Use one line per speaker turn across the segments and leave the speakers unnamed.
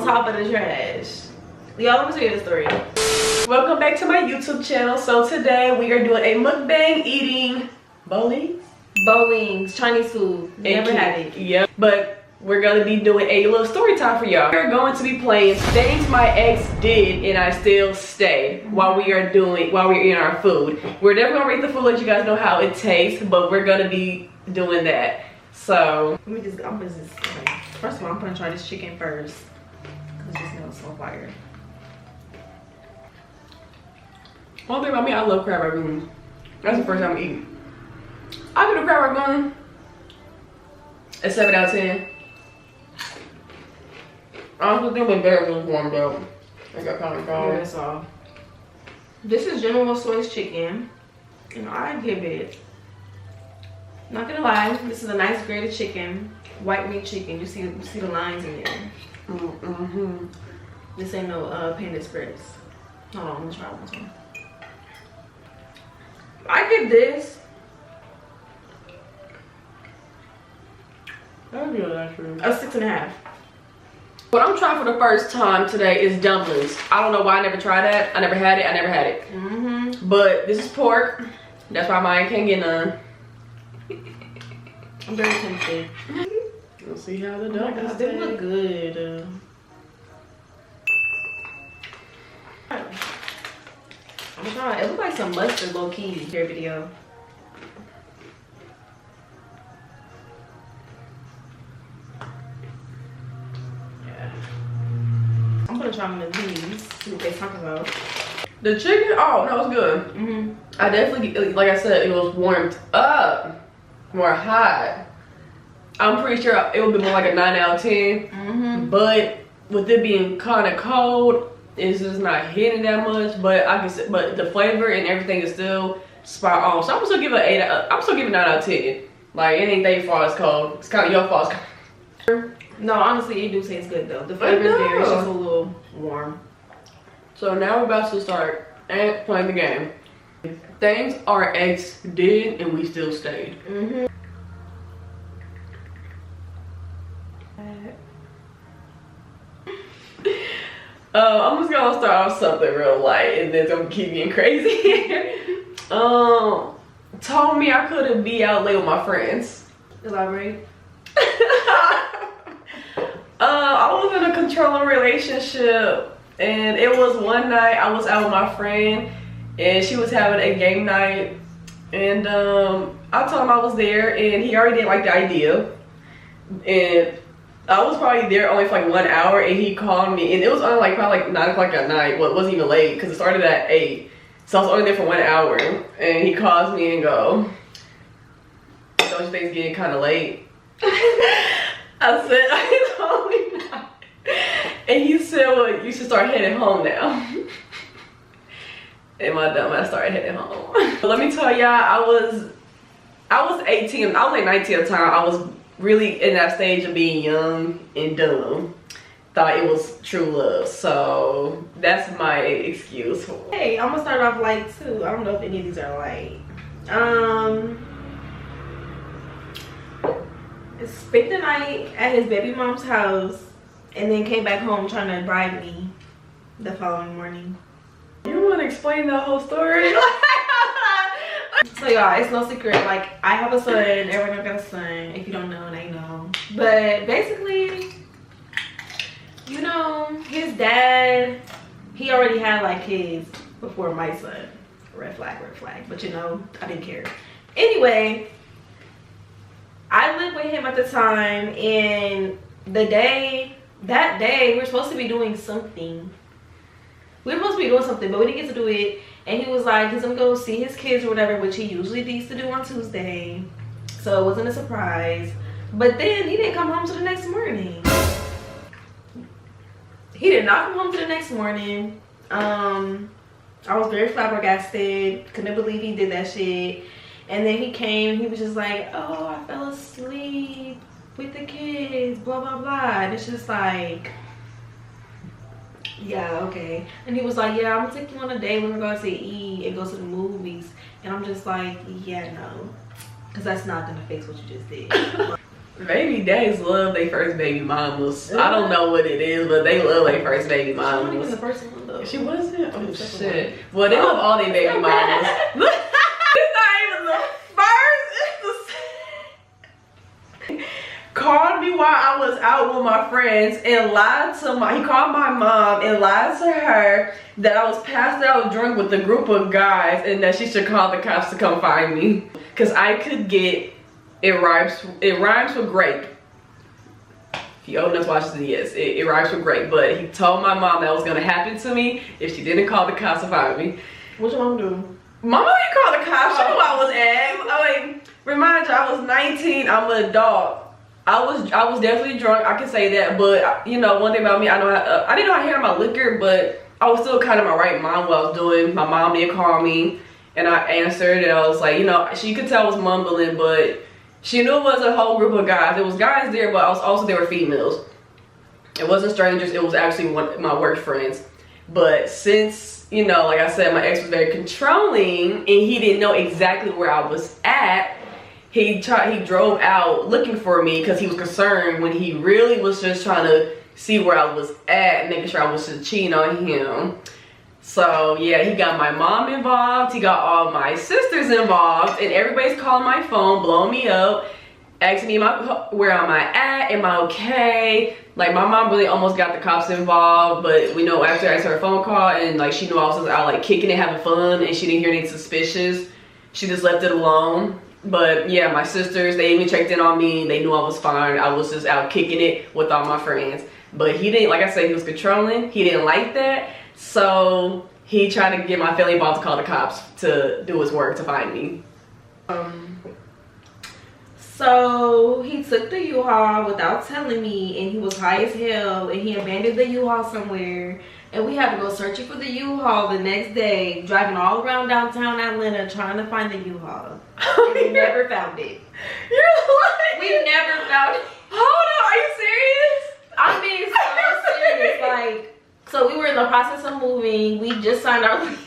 top of the trash. Y'all, let me tell you the story.
Welcome back to my YouTube channel. So today we are doing a mukbang eating Bo-Lings.
Bo-Lings, Chinese food. Never had it.
Yep. But we're gonna be doing a little story time for y'all. We're going to be playing things my ex did and I still stayed while we're eating our food. We're never gonna rate the food, let you guys know how it tastes, but we're gonna be doing that. So
first of all, I'm gonna try this chicken first. Cause it just smells so fire.
One thing about me, I love crab rangoon. That's the first time I'm eating. I give a crab rangoon a 7 out of 10. I also think my bear was warmed up. I got kind of cold.
Yeah, that's all. This is General Tso's chicken. You know, I give it. Not gonna lie, this is a nice grated chicken, white meat chicken. You see the lines in there. This ain't no Panda Express. Hold on, let me try one more. I give this.
That's good, actually.
A 6.5.
What I'm trying for the first time today is dumplings. I don't know why I never tried that. I never had it. But this is pork. That's why mine can't get none.
I'm very tempted.
We'll see how the dumplings taste.
They look good. I'm trying. It looks like some mustard low key here video. Yeah. I'm gonna try one of these. See what they talk about.
The chicken, oh no, it's good. I definitely, like I said, it was warmed up, more hot. I'm pretty sure it would be more like a 9 out of 10. But with it being kind of cold, it's just not hitting that much. But I guess, but the flavor and everything is still spot on. So I'm still giving it 8. I'm still giving 9 out of 10. Like it ain't their fault it's cold. It's kind of your fault.
No, honestly, it do taste good though. The flavor is there. It's just a little warm.
So now we're about to start playing the game. Things our ex did and we still stayed. I'm just gonna start off something real light and then it's gonna keep getting crazy. Told me I couldn't be out late with my friends.
Elaborate.
I was in a controlling relationship and it was one night I was out with my friend and she was having a game night and I told him I was there and he already didn't like the idea and I was probably there only for like 1 hour and he called me and it was only like probably like 9 o'clock at night. Well, it wasn't even late because it started at 8. So I was only there for 1 hour and he calls me and go, don't you think it's getting kind of late? I said, I told me not. And he said, well, you should start heading home now. And my dumb ass started heading home. But let me tell y'all, I was 18, I was like 19 at the time. I was really in that stage of being young and dumb. Thought it was true love. So that's my excuse.
Hey, I'm gonna start off light too. I don't know if any of these are light. Spent the night at his baby mom's house and then came back home trying to bribe me the following morning.
You want to explain the whole story?
So y'all, it's no secret, like I have a son, everyone got a son. If you don't know, they know. But basically, you know, his dad, he already had like kids before my son. Red flag, but you know, I didn't care. Anyway, I lived with him at the time and that day we were supposed to be doing something. We were supposed to be doing something, but we didn't get to do it. And he was like, he's gonna go see his kids or whatever, which he usually needs to do on Tuesday. So it wasn't a surprise. But then he didn't come home till the next morning. He did not come home till the next morning. I was very flabbergasted. Couldn't believe he did that shit. And then he came and he was just like, oh, I fell asleep with the kids, blah, blah, blah. And it's just like, yeah, okay. And he was like, yeah, I'm gonna take you on a date. We're gonna go to eat and go to the movies. And I'm just like, yeah, no, because that's not gonna fix what you just did.
Baby daddies love their first baby mamas. I don't know what it is, but they love their first baby
She wasn't even
mamas.
the first one though.
She wasn't? Oh
The second
shit. Well, they love all their baby mamas. It's not even the first, it's the called me while I was out with my friends and lied to he called my mom and lied to her that I was passed out drunk with a group of guys and that she should call the cops to come find me. Cause I could get, it rhymes with grape. If you old enough to watch this, yes, it rhymes with grape. But he told my mom that was gonna happen to me if she didn't call the cops to find me.
What your mom do?
My mom didn't call the cops, she knew I was at. I mean, remind you, I was 19, I'm an adult. I was definitely drunk, I can say that, but you know, one thing about me, I didn't know how to handle my liquor, but I was still kind of in my right mind what I was doing. My mom did call me, and I answered, and I was like, you know, she could tell I was mumbling, but she knew it was a whole group of guys. There was guys there, but there were females. It wasn't strangers, it was actually one of my work friends. But since, you know, like I said, my ex was very controlling, and he didn't know exactly where I was at, he drove out looking for me because he was concerned when he really was just trying to see where I was at, making sure I was just cheating on him. So yeah, he got my mom involved, he got all my sisters involved, and everybody's calling my phone, blowing me up, asking me where am I at, am I okay? Like my mom really almost got the cops involved, but we know after I answered her phone call and like she knew I was just out like kicking it, having fun, and she didn't hear anything suspicious. She just left it alone. But yeah, my sisters, they even checked in on me. They knew I was fine. I was just out kicking it with all my friends. But he didn't, like I said, he was controlling. He didn't like that. So he tried to get my family involved to call the cops to do his work to find me.
So he took the U-Haul without telling me, and he was high as hell, and he abandoned the U-Haul somewhere, and we had to go searching for the U-Haul the next day, driving all around downtown Atlanta trying to find the U-Haul. And we never found it.
You're lying.
We never found it.
Hold on, are you serious?
I'm being so serious. Like, so we were in the process of moving. We just signed our lease.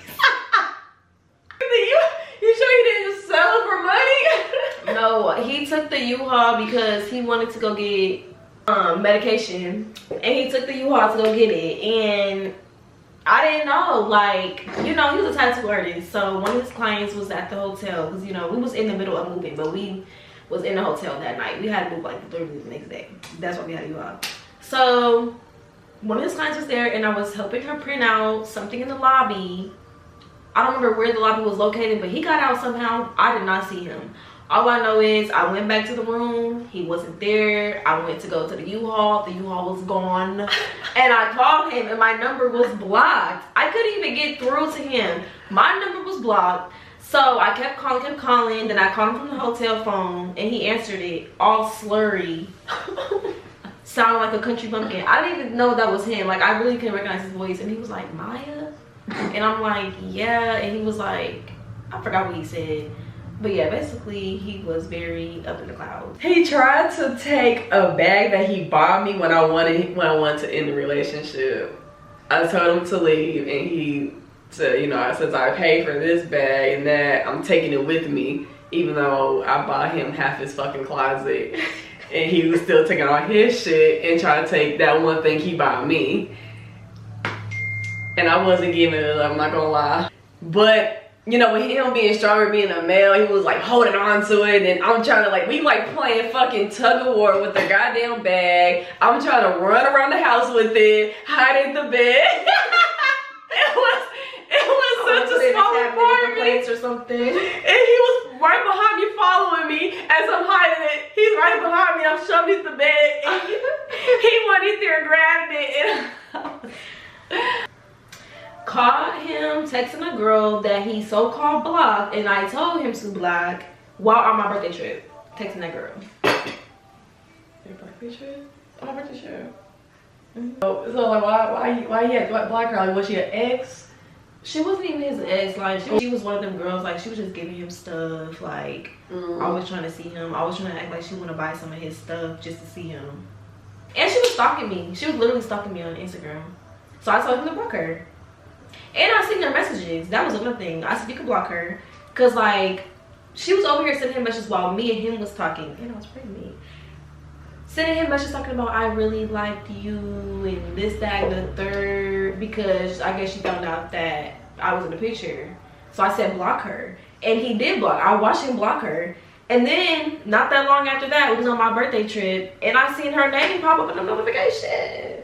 You sure you didn't just sell it for money?
No, he took the U-Haul because he wanted to go get medication, and he took the U-Haul to go get it, and I didn't know, like, you know, he was a tattoo artist, so one of his clients was at the hotel, because, you know, we was in the middle of moving, but we was in the hotel that night. We had to move, like, literally the next day. That's why we had a U-Haul. So one of his clients was there, and I was helping her print out something in the lobby. I don't remember where the lobby was located, but he got out somehow. I did not see him. All I know is I went back to the room. He wasn't there. I went to go to the U-Haul. The U-Haul was gone. And I called him, and my number was blocked. I couldn't even get through to him. My number was blocked. So I kept calling. Then I called him from the hotel phone, and he answered it all slurry. Sounded like a country bumpkin. I didn't even know that was him. Like, I really couldn't recognize his voice. And he was like, Maya? And I'm like, yeah. And he was like, I forgot what he said. But yeah, basically he was very up in the clouds.
He tried to take a bag that he bought me when I wanted to end the relationship. I told him to leave, and he said, you know, since I paid for this bag and that, I'm taking it with me, even though I bought him half his fucking closet. And he was still taking all his shit and trying to take that one thing he bought me. And I wasn't giving it up, I'm not gonna lie. But you know, with him being stronger, being a male, he was like holding on to it, and I'm trying to, like, we like playing fucking tug of war with the goddamn bag. I'm trying to run around the house with it, hide in the bed. it was such a small apartment
or something.
And he was right behind me, following me as I'm hiding it. He's right behind me, I'm shoved in the bed. And he went in there and grabbed it, and
caught him texting a girl that he so-called blocked, and I told him to block while on my birthday trip, texting that girl.
Your birthday trip? On my birthday trip? Mm-hmm. So like, why he had to block her? Like, was she an ex?
She wasn't even his ex. Like, she was one of them girls. Like, she was just giving him stuff. Like, always trying to see him. Always trying to act like she want to buy some of his stuff just to see him. And she was stalking me. She was literally stalking me on Instagram. So I told him to block her. And I seen their messages. That was another thing. I said, you can block her. Because, like, she was over here sending him messages while me and him was talking. And I was pregnant. sending him messages talking about I really liked you and this, that, and the third, because I guess she found out that I was in the picture. So I said block her, and he did block. I watched him block her, and then not that long after that, we was on my birthday trip, and I seen her name pop up in the notification.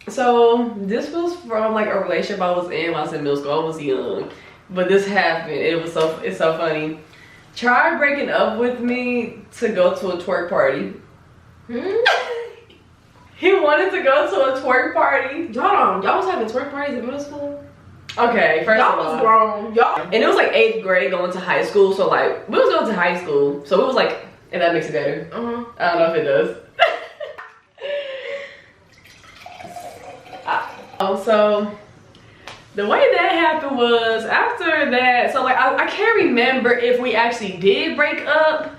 So this was from like a relationship I was in when I was in middle school. I was young, but this happened. It's so funny. Tried breaking up with me to go to a twerk party. He wanted to go to a twerk party.
Y'all was having twerk parties in middle school?
Okay, first
y'all
of all,
was grown. Y'all,
and it was like 8th grade going to high school. So like we was going to high school. So it was like, if that makes it better. I don't know if it does. So the way that happened was after that, so like I can't remember if we actually did break up.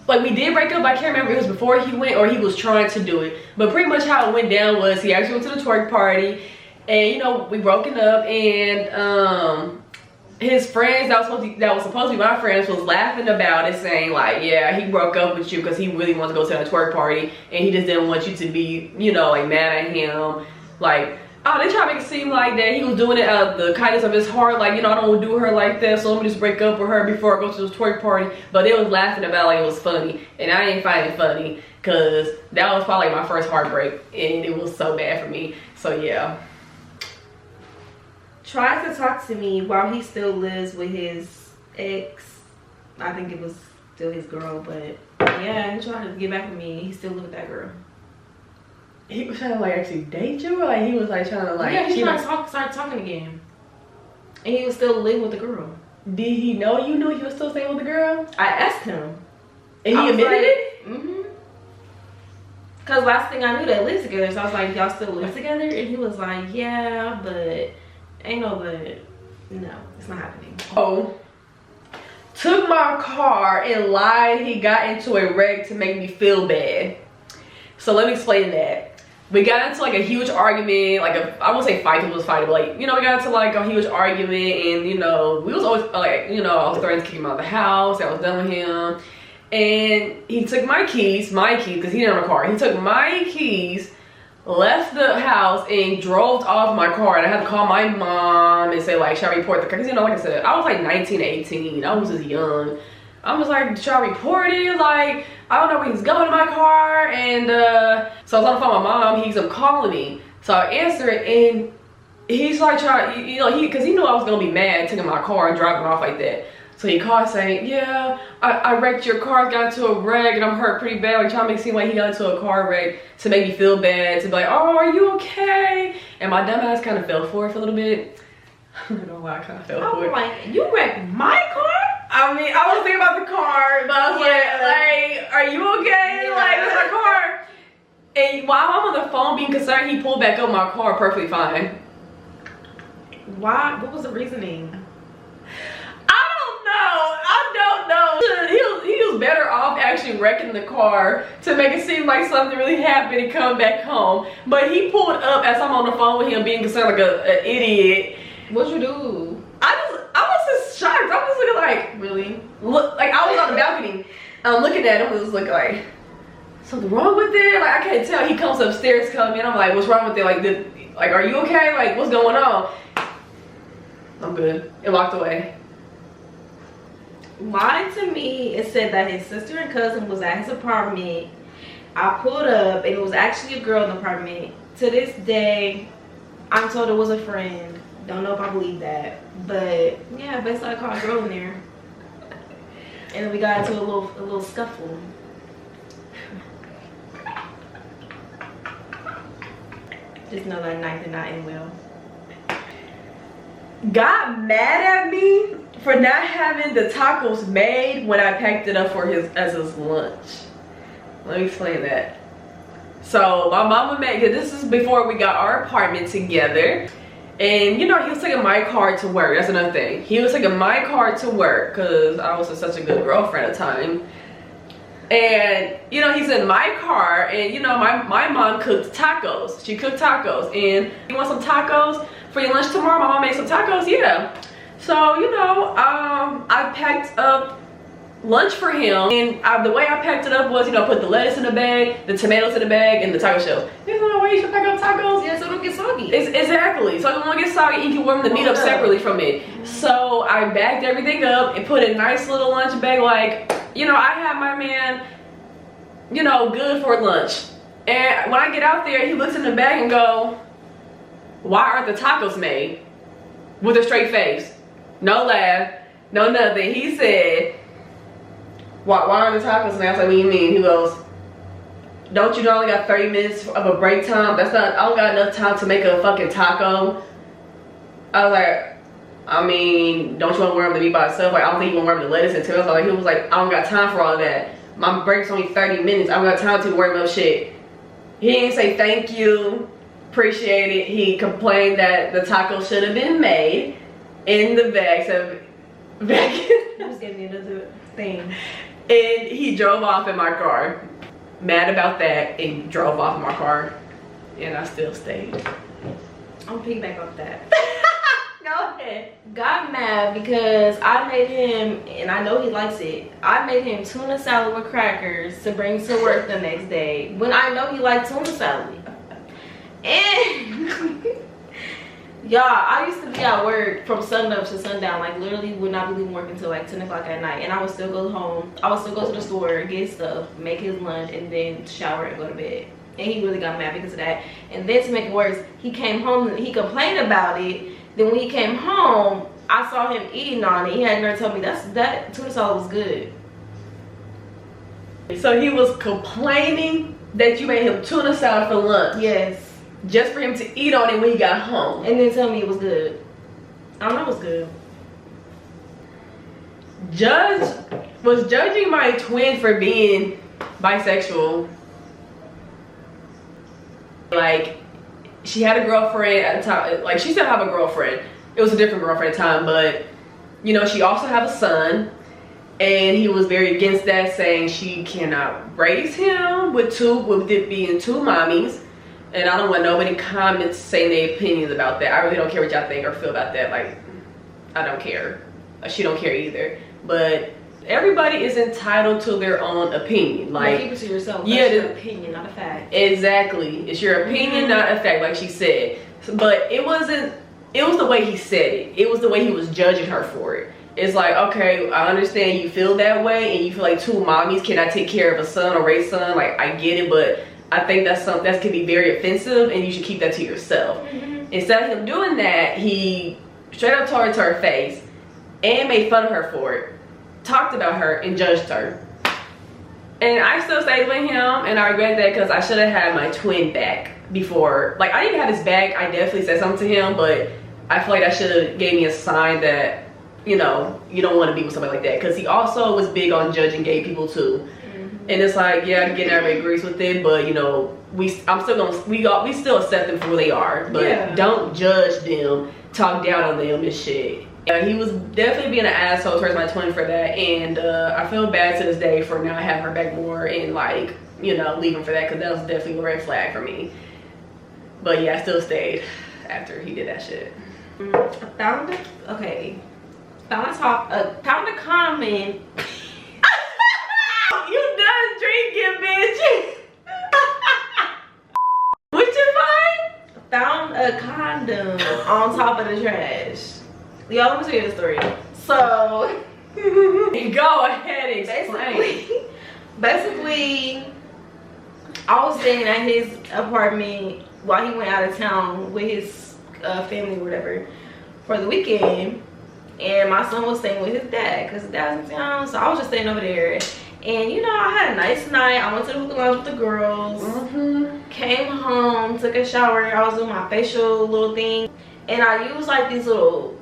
Like we did break up, I can't remember if it was before he went or he was trying to do it. But pretty much how it went down was he actually went to the twerk party, and you know, we broken up, and his friends that was supposed to be my friends was laughing about it, saying like, yeah, he broke up with you because he really wanted to go to a twerk party and he just didn't want you to be, you know, like mad at him. Like, oh, they try to make it seem like that he was doing it out of the kindness of his heart, like, you know, I don't want to do her like that, so let me just break up with her before I go to this twerk party. But they was laughing about it like it was funny, and I didn't find it funny because that was probably like my first heartbreak, and it was so bad for me. So yeah.
Tried to talk to me while he still lives with his ex. I think it was still his girl, but yeah, he tried to get back with me. He still lived with that girl.
He was trying to like actually date you, or like he was like trying to like,
yeah, he tried to start talking again, and he was still living with the girl.
Did he know you knew you were still staying with the girl?
I asked him,
and he admitted it.
Cause last thing I knew they lived together, so I was like, y'all still live together? And he was like, yeah, but ain't no but. No, it's not happening.
Oh, took my car and lied he got into a wreck to make me feel bad. So let me explain that. We got into like a huge argument, like I won't say fight, it was fighting, but like, you know, we got into like a huge argument, and you know, we was always like, you know, I was threatening to kick him out of the house. I was done with him, and he took my keys, because he didn't have a car. He took my keys, left the house, and drove off my car, and I had to call my mom and say like, should I report the car? Because you know, like I said, I was like 19, 18. I was just young. I was like, should I report it? Like, I don't know where he's going in my car. And so I was on the phone with my mom. He's calling me. So I answer it, and he's like trying, you know, because he knew I was going to be mad taking my car and driving off like that. So he called saying, yeah, I wrecked your car, got into a wreck, and I'm hurt pretty bad. Like trying to make it seem like he got into a car wreck to make me feel bad, to be like, oh, are you okay? And my dumb ass kind of fell for it for a little bit. I don't know why I kind of fell for it.
Like, you wrecked my car?
I mean, I was thinking about the car, but I was like, are you okay?
Yeah.
Like, with my car? And while I'm on the phone being concerned, he pulled back up my car perfectly fine.
Why? What was the reasoning?
I don't know. He was better off actually wrecking the car to make it seem like something really happened and come back home. But he pulled up as I'm on the phone with him being concerned like an idiot.
What'd you do?
I was just shocked. I was looking like, really? Look, like I was on the balcony, looking at him. I was looking like, something wrong with it? Like I can't tell. He comes upstairs, coming in. I'm like, what's wrong with it? Like, are you okay? Like, what's going on? I'm good. It walked away.
Lied to me. It said that his sister and cousin was at his apartment. I pulled up, and it was actually a girl in the apartment. To this day, I'm told it was a friend. Don't know if I believe that, but yeah, basically I caught a girl in there, and then we got into a little scuffle. Just know that night did not end well.
Got mad at me for not having the tacos made when I packed it up for as his lunch. Let me explain that. So my mama made, this is before we got our apartment together. And you know, he was taking my car to work. That's another thing. He was taking my car to work because I was such a good girlfriend at the time. And you know, he's in my car, and you know, my mom cooked tacos. She cooked tacos, and you want some tacos for your lunch tomorrow? My mom made some tacos. Yeah. So you know, I packed up lunch for him, and the way I packed it up was, you know, put the lettuce in the bag, the tomatoes in the bag, and the taco shells. There's no way you should pack up tacos.
Yeah, so it don't get soggy.
Exactly. So it won't get soggy. You can warm the meat up separately from it. So I bagged everything up and put a nice little lunch bag. Like, you know, I have my man, you know, good for lunch. And when I get out there, he looks in the bag and go, "Why aren't the tacos made?" With a straight face, no laugh, no nothing. He said, why aren't the tacos made? I was like, what do you mean? He goes, don't you know I only got 30 minutes of a break time? That's not, I don't got enough time to make a fucking taco. I was like, I mean, don't you want to warm the meat by itself? Like, I don't think you want to warm the lettuce and tomatoes. Like, he was like, I don't got time for all that. My break's only 30 minutes. I don't got time to warm up shit. He didn't say thank you, appreciate it. He complained that the taco should have been made in the bag. So,
He was getting into the thing.
And he drove off in my car. Mad about that, and drove off in my car. And I still stayed.
I'm piggyback off that.
Go ahead.
Got mad because I made him, and I know he likes it, I made him tuna salad with crackers to bring to work the next day when I know he liked tuna salad. And y'all, I used to be at work from sunup to sundown, like literally would not be leaving work until like 10 o'clock at night, and I would still go home. I would still go to the store, get stuff, make his lunch, and then shower and go to bed. And he really got mad because of that. And then to make it worse, he came home and he complained about it. Then when he came home, I saw him eating on it. He had nerve to tell me that tuna salad was good.
So he was complaining that you made him tuna salad for lunch.
Yes.
Just for him to eat on it when he got home.
And then tell me it was good. I don't know, it was good.
Was judging my twin for being bisexual. Like, she had a girlfriend at the time. Like, she still have a girlfriend. It was a different girlfriend at the time, but you know, she also have a son, and he was very against that, saying she cannot raise him with it being two mommies. And I don't want nobody comments saying their opinions about that. I really don't care what y'all think or feel about that. Like, I don't care. She don't care either. But everybody is entitled to their own opinion. Like,
keep it to yourself. That's
yeah,
your opinion, not a fact.
Exactly. It's your opinion, not a fact, like she said. But it was the way he said it. It was the way he was judging her for it. It's like, okay, I understand you feel that way, and you feel like two mommies cannot take care of a son or raise son. Like, I get it, but I think that's something that can be very offensive, and you should keep that to yourself. Instead of him doing that, he straight up told her to her face and made fun of her for it, talked about her, and judged her. And I still stayed with him, and I regret that because I should have had my twin back before. Like, I didn't have his back. I definitely said something to him, but I feel like that should have gave me a sign that, you know, you don't want to be with somebody like that, because he also was big on judging gay people too. And it's like, yeah, again, everybody agrees with it, but you know, we still accept them for who they are, but don't judge them, talk down on them and shit. And he was definitely being an asshole towards my twin for that, and I feel bad to this day for not having her back more and, like, you know, leaving for that, because that was definitely a red flag for me. But yeah, I still stayed after he did that shit.
Found a comment.
You done drinking, bitch. What you find?
Found a condom on top of the trash. Y'all, let me tell you the story. So,
go ahead and explain.
Basically, I was staying at his apartment while he went out of town with his family or whatever for the weekend. And my son was staying with his dad because his dad was in town. So I was just staying over there. And you know, I had a nice night. I went to the hookah lounge with the girls. Came home, took a shower. I was doing my facial little thing. And I used like these little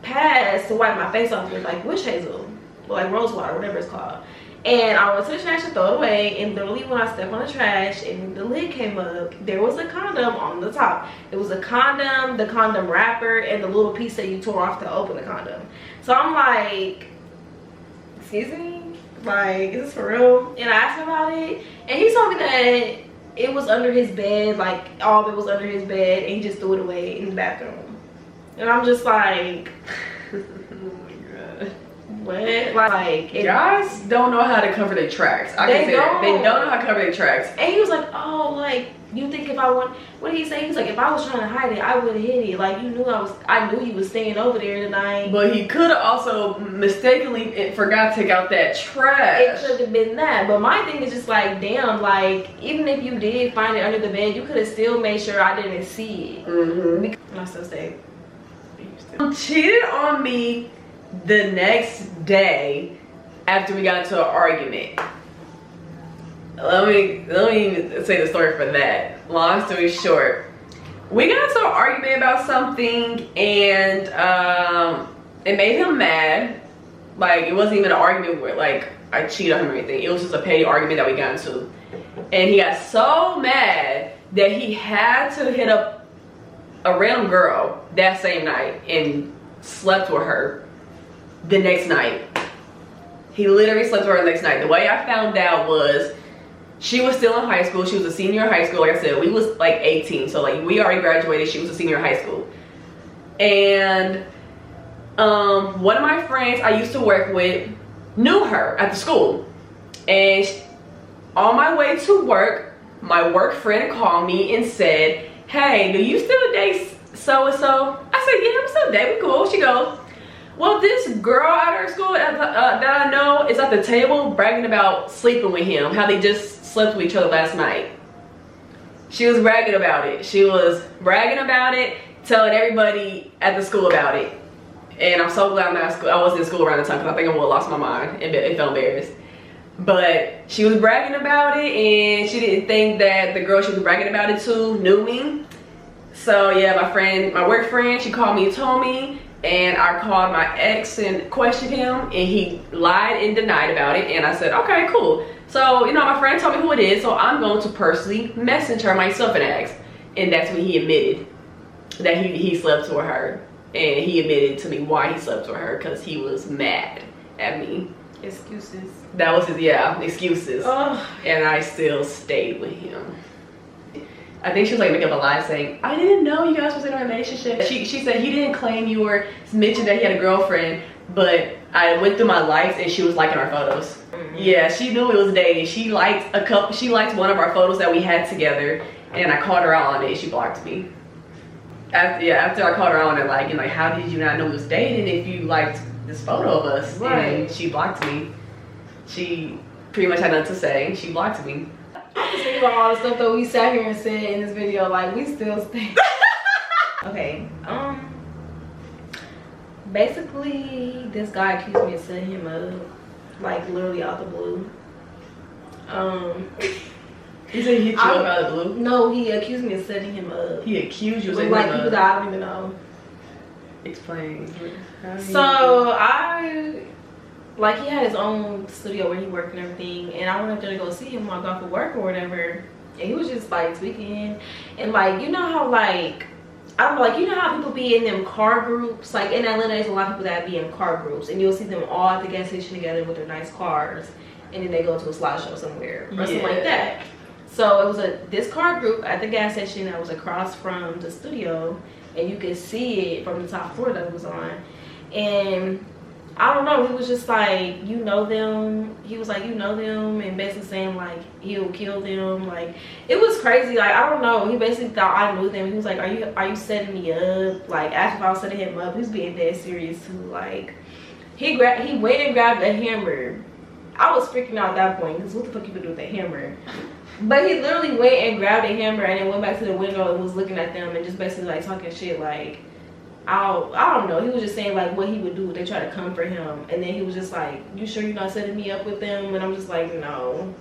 pads to wipe my face off with, like witch hazel. Or like rose water, whatever it's called. And I went to the trash to throw it away. And literally when I stepped on the trash and the lid came up, there was a condom on the top. It was a condom, the condom wrapper, and the little piece that you tore off to open the condom. So I'm like, excuse me? Like, is this for real? And I asked him about it, and he told me that it was under his bed, like all of it was under his bed, and he just threw it away in the bathroom. And I'm just like,
oh my god,
what? Like
guys don't know how to cover their tracks. I can say that. They don't know how to cover their tracks.
And he was like, oh, like, you think if I want, what did he say? He was like, if I was trying to hide it, I would have hid it. Like, you knew I knew he was staying over there tonight.
But he could have also mistakenly forgot to take out that trash.
It could have been that. But my thing is just like, damn, like, even if you did find it under the bed, you could have still made sure I didn't see it. And I still say,
cheated on me the next day after we got into an argument. Let me say the story for that. Long story short, we got into an argument about something, and it made him mad. Like, it wasn't even an argument where like I cheated on him or anything. It was just a petty argument that we got into, and he got so mad that he had to hit up a random girl that same night and slept with her the next night. He literally slept with her the next night. The way I found out was she was still in high school. She was a senior in high school. Like I said, we was like 18, so like we already graduated. She was a senior in high school. And one of my friends I used to work with knew her at the school, and on my way to work, my work friend called me and said, hey, do you still date so-and-so? I said, yeah, I'm still dating. Cool. She goes, well, this girl at her school that I know is at the table bragging about sleeping with him, how they just slept with each other last night. She was bragging about it. She was bragging about it, telling everybody at the school about it. And I'm so glad I'm not at school. I wasn't in school around the time because I think I would have lost my mind and felt embarrassed. But she was bragging about it, and she didn't think that the girl she was bragging about it to knew me. So yeah, my work friend, she called me and told me, and I called my ex and questioned him, and he lied and denied about it. And I said, okay, cool. So, you know, my friend told me who it is, so I'm going to personally message her myself and ask. And that's when he admitted that he slept with her. And he admitted to me why he slept with her, because he was mad at me.
excuses.
That was his, yeah, excuses.
Oh.
And I still stayed with him. I think she was like making up a lie saying, I didn't know you guys was in a relationship. She said he didn't claim you or mentioned that he had a girlfriend, but I went through my likes and she was liking our photos. Yeah, she knew it was dating. She liked one of our photos that we had together, and I called her out on it and she blocked me. After I called her out on it, like, you know, how did you not know we was dating if you liked this photo of us?
Right.
And she blocked me. She pretty much had nothing to say. She blocked me.
I'm just thinking about all the stuff that we sat here and said in this video, like, we still stay. Okay, basically, this guy accused me of setting him up, like, literally out the blue.
He said he hit you up out of the blue?
No, he accused me of setting him up.
He accused you of
with,
setting
like,
him
people
up?
that I don't even know.
Explain.
So, like, he had his own studio where he worked and everything, and I went up there to go see him while I got for work or whatever, and he was just, like, tweaking. And, like, you know how, like, you know how people be in them car groups? Like, in Atlanta, there's a lot of people that be in car groups, and you'll see them all at the gas station together with their nice cars, and then they go to a slideshow somewhere or something like that. So it was this car group at the gas station that was across from the studio, and you could see it from the top floor that it was on. And I don't know, he was just like, you know them. He was like, you know them, and basically saying like he'll kill them. Like, it was crazy. Like, I don't know. He basically thought I knew them. He was like, are you setting me up? Like, asked if I was setting him up. He was being dead serious too. Like, he went and grabbed a hammer. I was freaking out at that point, because what the fuck you could do with a hammer? But he literally went and grabbed a hammer and then went back to the window and was looking at them and just basically like talking shit. Like, I don't know. He was just saying like what he would do if they try to come for him. And then he was just like, you sure you're not setting me up with them? And I'm just like, no.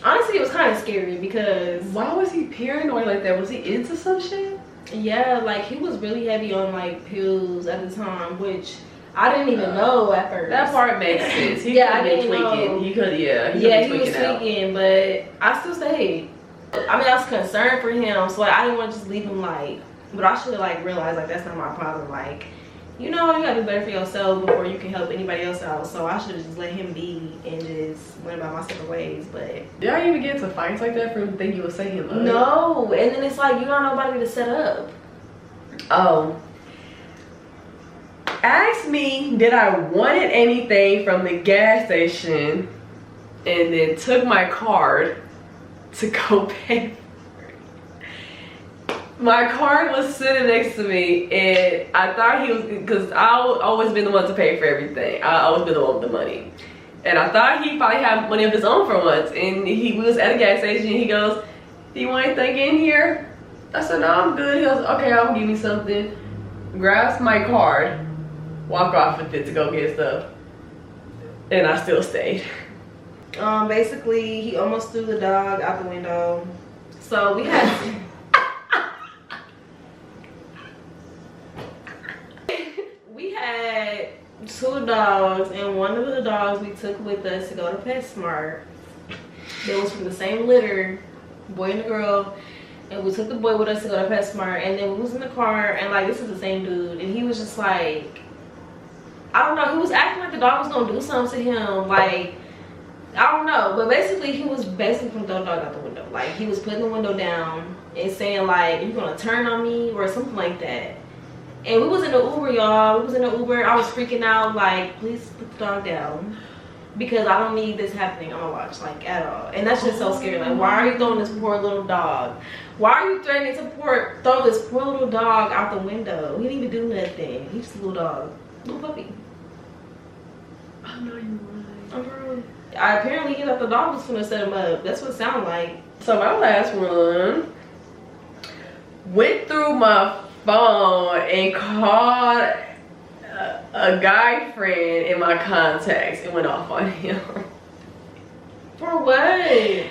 Honestly, it was kind of scary because...
Why was he paranoid like that? Was he into some shit?
Yeah, like he was really heavy on like pills at the time, which I didn't even know at first.
That part makes sense. He
Yeah,
could have been tweaking. He could, yeah.
He was tweaking, but I still stayed. I mean, I was concerned for him, so like I didn't want to just leave him like... But I should have like realized like that's not my problem. Like, you know, you gotta do better for yourself before you can help anybody else out. So I should have just let him be and just went about my separate ways. But
did I even get into fights like that for thinking you would say him up?
No, and then it's like you don't know nobody to set up.
Oh. asked me did I wanted anything from the gas station, and then took my card to go pay. My card was sitting next to me, and I thought he was, because I've always been the one to pay for everything. I always been the one with the money. And I thought he probably had money of his own for once. And we was at a gas station, and he goes, do you want anything in here? I said, no, I'm good. He goes, okay, I'll give me something. Grabs my card, walk off with it to go get stuff. And I still stayed.
Basically, he almost threw the dog out the window. So we had... had 2 dogs, and one of the dogs we took with us to go to PetSmart. They was from the same litter, boy and the girl, and we took the boy with us to go to PetSmart. And then we was in the car, and like, this is the same dude, and he was just like, I don't know, he was acting like the dog was gonna do something to him, like, I don't know, but basically he was basically gonna throw the dog out the window. Like, he was putting the window down and saying like, you gonna turn on me or something like that. And we was in the Uber, y'all. We was in the Uber. I was freaking out, like, please put the dog down, because I don't need this happening on my watch, like, at all. And that's just so scary. Like, why are you throwing this poor little dog? Why are you threatening to throw this poor little dog out the window? He didn't even do nothing. He's just a little dog, little puppy.
I'm not even lying.
Apparently he thought the dog was gonna set him up. That's what it sounded like.
So my last one went through my phone and called a guy friend in my contacts and went off on him.
For what?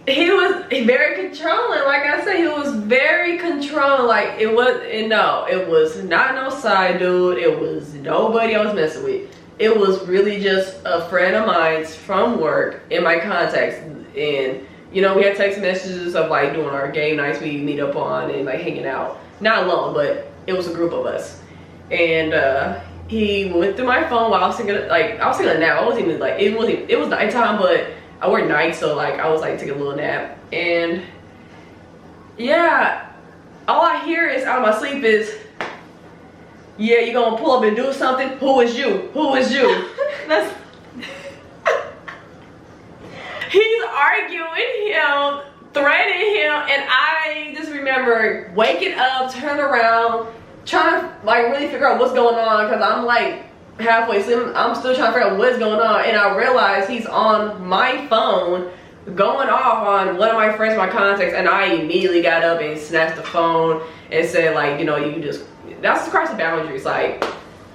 He was very controlling. Like I said, he was very controlling. Like, it was not no side dude. It was nobody I was messing with. It was really just a friend of mine's from work in my contacts. And, you know, we had text messages of like doing our game nights we meet up on and like hanging out. Not alone, but it was a group of us. And he went through my phone while I was taking a nap. I wasn't even like, it was nighttime, but I work nights, so like I was like taking a little nap. And yeah, all I hear is out of my sleep is, yeah, you gonna pull up and do something? Who is you? Who is you? That's he's arguing him, threatening him, and I just remember waking up, turn around, trying to like really figure out what's going on, because I'm like halfway asleep. I'm still trying to figure out what's going on, and I realize he's on my phone going off on one of my friends, my contacts, and I immediately got up and snatched the phone and said, like, you know, you can just, that's crossing boundaries. Like,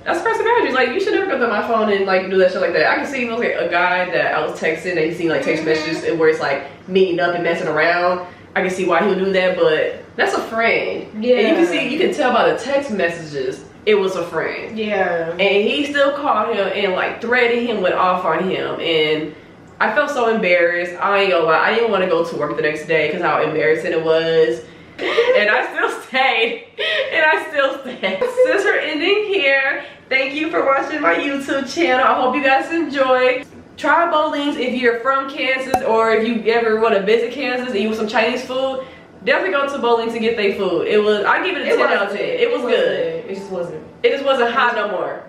that's crossing boundaries. Like, you should never go to my phone and like do that shit like that. I can see like a guy that I was texting and he seen like text messages where it's like meeting up and messing around. I can see why he would do that, but that's a friend. Yeah. And you can tell by the text messages it was a friend. Yeah. And he still called him and like threatened him, went off on him, and I felt so embarrassed. I ain't gonna lie, I didn't want to go to work the next day because how embarrassing it was. And I still stayed. Since we're ending here, thank you for watching my YouTube channel. I hope you guys enjoyed. Try Bo-Lings if you're from Kansas, or if you ever want to visit Kansas and you want some Chinese food. Definitely go to Bo-Lings and get their food. It was, I give it a 10 out of 10. It was good. It just wasn't hot no more.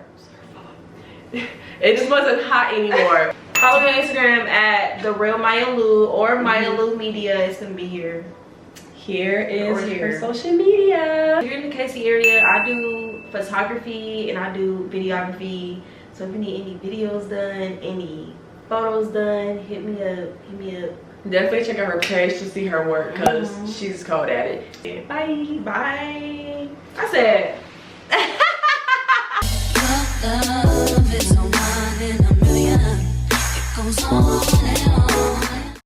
It just wasn't hot anymore.
Follow me on Instagram at TheRealMayaLou or Maya Lou Media. It's gonna be here.
Here is her social media.
Here in the KC area, I do photography and I do videography. So if you need any videos done, any photos done, hit me up.
Definitely check out her page to see her work, because she's cold at it.
Bye. Bye. I said.
Love is a one in a million. It goes on.